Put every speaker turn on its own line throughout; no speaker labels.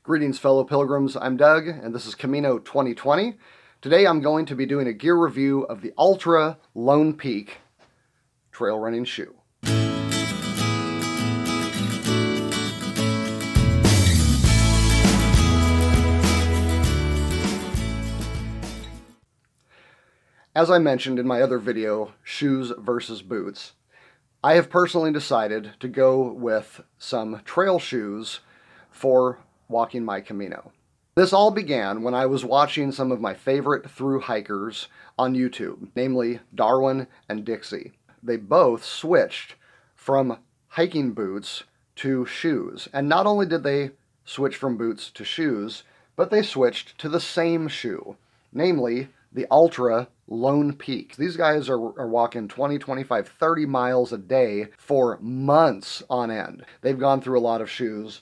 Greetings fellow pilgrims, I'm Doug and this is Camino 2020. Today I'm going to be doing a gear review of the Altra Lone Peak trail running shoe. As I mentioned in my other video, shoes versus boots, I have personally decided to go with some trail shoes for walking my Camino. This all began when I was watching some of my favorite thru hikers on YouTube, namely Darwin and Dixie. They both switched from hiking boots to shoes, and not only did they switch from boots to shoes, but they switched to the same shoe, namely the Altra Lone Peaks. These guys are walking 20, 25, 30 miles a day for months on end. They've gone through a lot of shoes.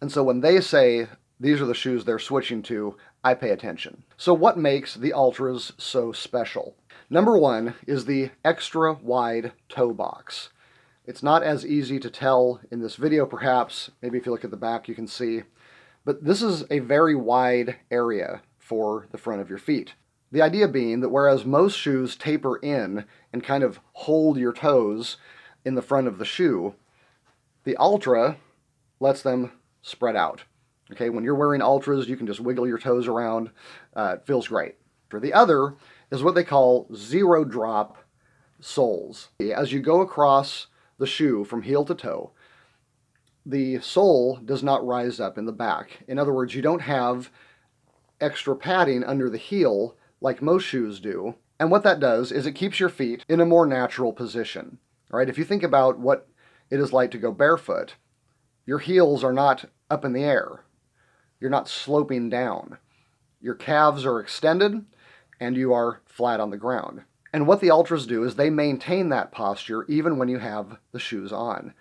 And so when they say these are the shoes they're switching to, I pay attention. So what makes the Altras so special? Number one is the extra wide toe box. It's not as easy to tell in this video perhaps. Maybe if you look at the back you can see. But this is a very wide area for the front of your feet. The idea being that whereas most shoes taper in and kind of hold your toes in the front of the shoe, the Altra lets them spread out. Okay, when you're wearing Altras, you can just wiggle your toes around. It feels great. For the other is what they call zero drop soles. As you go across the shoe from heel to toe, the sole does not rise up in the back. In other words, you don't have extra padding under the heel like most shoes do. And what that does is it keeps your feet in a more natural position. All right, if you think about what it is like to go barefoot, your heels are not up in the air. You're not sloping down. Your calves are extended and you are flat on the ground. And what the Altras do is they maintain that posture even when you have the shoes on.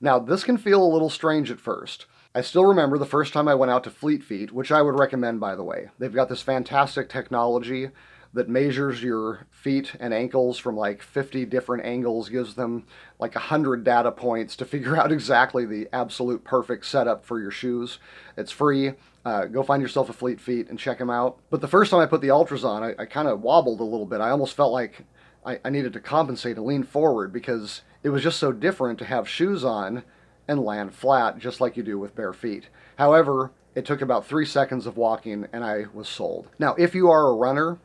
Now, this can feel a little strange at first. I still remember the first time I went out to Fleet Feet, which I would recommend, by the way. They've got this fantastic technology that measures your feet and ankles from like 50 different angles, gives them like 100 data points to figure out exactly the absolute perfect setup for your shoes. It's free. Go find yourself a Fleet Feet and check them out. But the first time I put the Altras on, I kind of wobbled a little bit. I almost felt like I needed to compensate and lean forward because it was just so different to have shoes on and land flat just like you do with bare feet. However, it took about 3 seconds of walking and I was sold. Now, if you are a runner,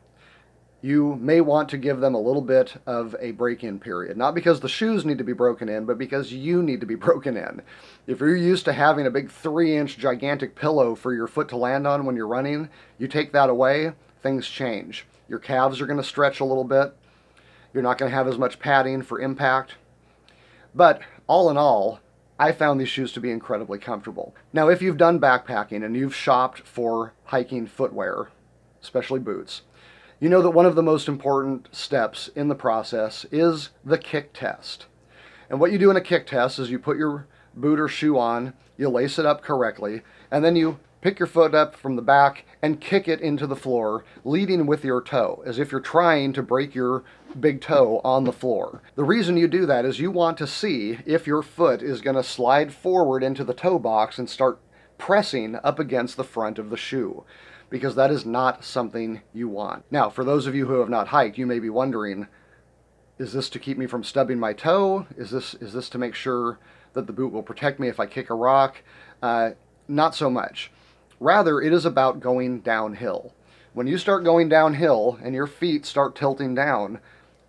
you may want to give them a little bit of a break-in period. Not because the shoes need to be broken in, but because you need to be broken in. If you're used to having a big 3-inch gigantic pillow for your foot to land on when you're running, you take that away, things change. Your calves are going to stretch a little bit. You're not going to have as much padding for impact. But all in all, I found these shoes to be incredibly comfortable. Now, if you've done backpacking and you've shopped for hiking footwear, especially boots, you know that one of the most important steps in the process is the kick test. And what you do in a kick test is you put your boot or shoe on, you lace it up correctly, and then you pick your foot up from the back and kick it into the floor, leading with your toe, as if you're trying to break your big toe on the floor. The reason you do that is you want to see if your foot is going to slide forward into the toe box and start pressing up against the front of the shoe, because that is not something you want. Now, for those of you who have not hiked, you may be wondering, is this to keep me from stubbing my toe? Is this to make sure that the boot will protect me if I kick a rock? Not so much. Rather, it is about going downhill. When you start going downhill and your feet start tilting down,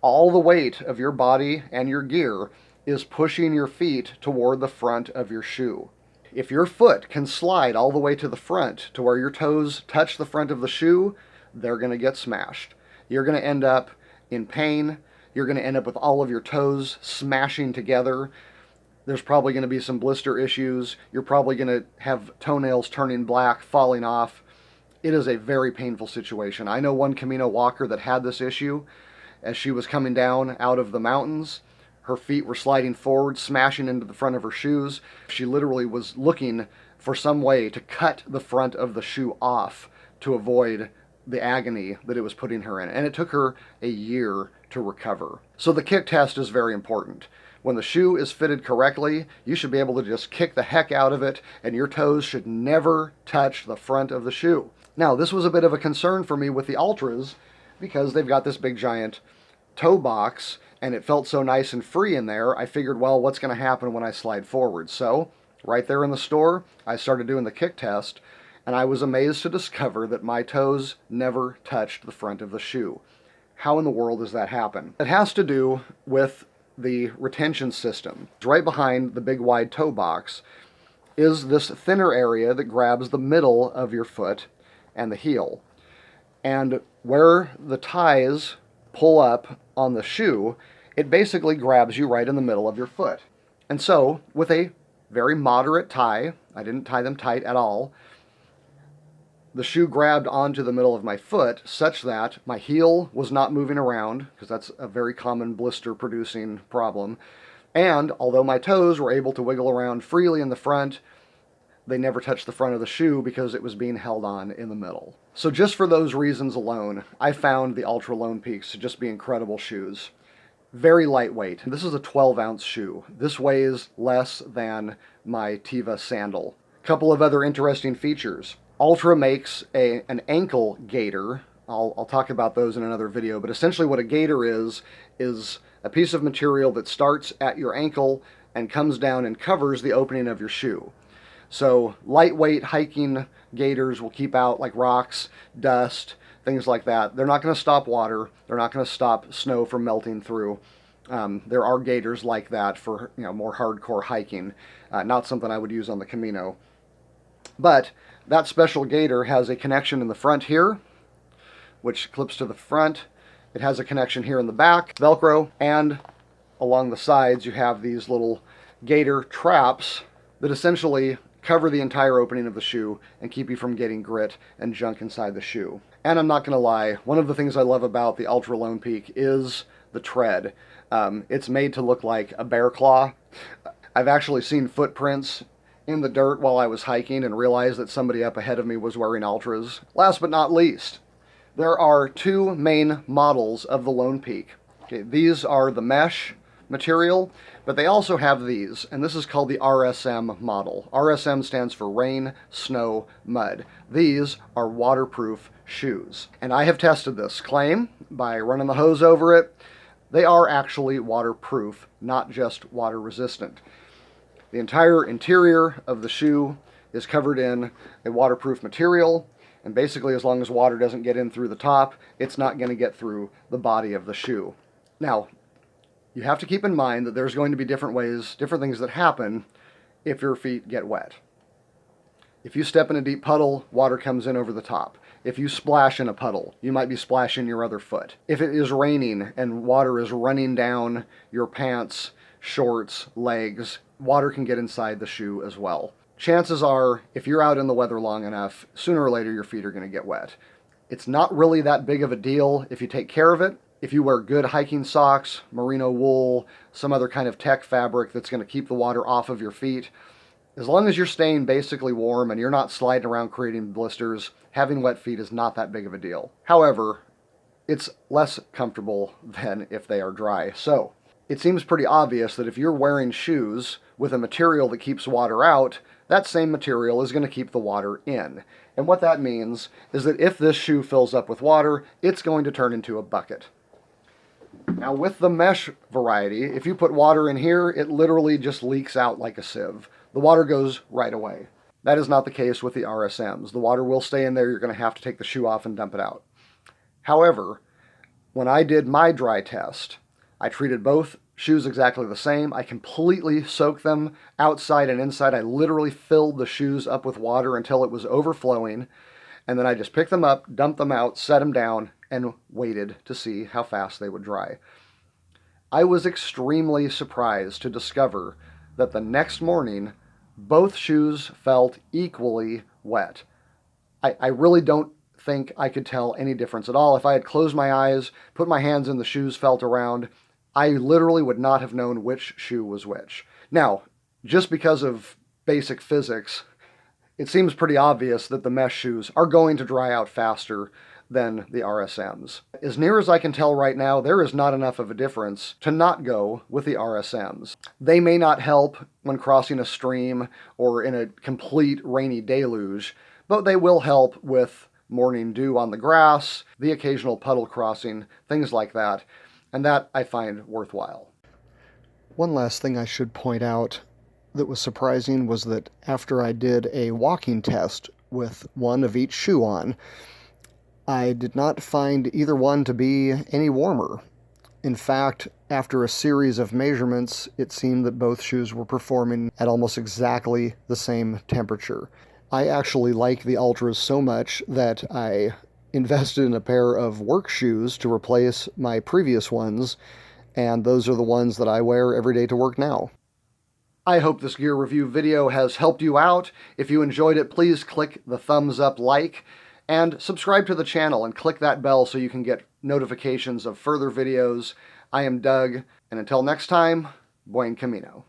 all the weight of your body and your gear is pushing your feet toward the front of your shoe. If your foot can slide all the way to the front to where your toes touch the front of the shoe, they're going to get smashed. You're going to end up in pain. You're going to end up with all of your toes smashing together. There's probably going to be some blister issues. You're probably going to have toenails turning black, falling off. It is a very painful situation. I know one Camino walker that had this issue as she was coming down out of the mountains. Her feet were sliding forward, smashing into the front of her shoes. She literally was looking for some way to cut the front of the shoe off to avoid the agony that it was putting her in. And it took her a year to recover. So the kick test is very important. When the shoe is fitted correctly, you should be able to just kick the heck out of it, and your toes should never touch the front of the shoe. Now, this was a bit of a concern for me with the Altras because they've got this big giant toe box, and it felt so nice and free in there. I figured, well, what's going to happen when I slide forward? So, right there in the store, I started doing the kick test, and I was amazed to discover that my toes never touched the front of the shoe. How in the world does that happen? It has to do with the retention system. Right behind the big wide toe box is this thinner area that grabs the middle of your foot and the heel. And where the ties pull up on the shoe, it basically grabs you right in the middle of your foot. And so, with a very moderate tie, I didn't tie them tight at all, the shoe grabbed onto the middle of my foot such that my heel was not moving around, because that's a very common blister producing problem. And although my toes were able to wiggle around freely in the front, they never touched the front of the shoe because it was being held on in the middle. So just for those reasons alone, I found the Altra Lone Peaks to just be incredible shoes. Very lightweight. This is a 12-ounce shoe. This weighs less than my Teva sandal. A couple of other interesting features. Altra makes an ankle gaiter. I'll talk about those in another video, but essentially what a gaiter is a piece of material that starts at your ankle and comes down and covers the opening of your shoe. So lightweight hiking gaiters will keep out like rocks, dust, things like that. They're not going to stop water. They're not going to stop snow from melting through. There are gaiters like that for more hardcore hiking. Not something I would use on the Camino. But that special gaiter has a connection in the front here, which clips to the front. It has a connection here in the back, Velcro, and along the sides you have these little gaiter traps that essentially cover the entire opening of the shoe and keep you from getting grit and junk inside the shoe. And I'm not going to lie, one of the things I love about the Altra Lone Peak is the tread. It's made to look like a bear claw. I've actually seen footprints in the dirt while I was hiking and realized that somebody up ahead of me was wearing Altras. Last but not least, there are two main models of the Lone Peak. Okay, these are the mesh material, but they also have these, and this is called the RSM model. RSM stands for rain, snow, mud. These are waterproof shoes. And I have tested this claim by running the hose over it. They are actually waterproof, not just water resistant. The entire interior of the shoe is covered in a waterproof material, and basically as long as water doesn't get in through the top, it's not going to get through the body of the shoe. Now, you have to keep in mind that there's going to be different things that happen if your feet get wet. If you step in a deep puddle, water comes in over the top. If you splash in a puddle, you might be splashing your other foot. If it is raining and water is running down your pants, shorts, legs, water can get inside the shoe as well. Chances are, if you're out in the weather long enough, sooner or later your feet are going to get wet. It's not really that big of a deal if you take care of it. If you wear good hiking socks, merino wool, some other kind of tech fabric that's going to keep the water off of your feet, as long as you're staying basically warm and you're not sliding around creating blisters, having wet feet is not that big of a deal. However, it's less comfortable than if they are dry. So, it seems pretty obvious that if you're wearing shoes with a material that keeps water out, that same material is going to keep the water in. And what that means is that if this shoe fills up with water, it's going to turn into a bucket. Now with the mesh variety, if you put water in here, it literally just leaks out like a sieve. The water goes right away. That is not the case with the RSMs. The water will stay in there. You're going to have to take the shoe off and dump it out. However, when I did my dry test, I treated both shoes exactly the same. I completely soaked them outside and inside. I literally filled the shoes up with water until it was overflowing. And then I just picked them up, dumped them out, set them down, and waited to see how fast they would dry. I was extremely surprised to discover that the next morning, both shoes felt equally wet. I really don't think I could tell any difference at all. If I had closed my eyes, put my hands in the shoes, felt around, I literally would not have known which shoe was which. Now, just because of basic physics, it seems pretty obvious that the mesh shoes are going to dry out faster than the RSMs. As near as I can tell right now, there is not enough of a difference to not go with the RSMs. They may not help when crossing a stream or in a complete rainy deluge, but they will help with morning dew on the grass, the occasional puddle crossing, things like that, and that I find worthwhile. One last thing I should point out that was surprising was that after I did a walking test with one of each shoe on, I did not find either one to be any warmer. In fact, after a series of measurements, it seemed that both shoes were performing at almost exactly the same temperature. I actually like the Altras so much that I invested in a pair of work shoes to replace my previous ones, and those are the ones that I wear every day to work now. I hope this gear review video has helped you out. If you enjoyed it, please click the thumbs up like and subscribe to the channel and click that bell so you can get notifications of further videos. I am Doug, and until next time, buen camino.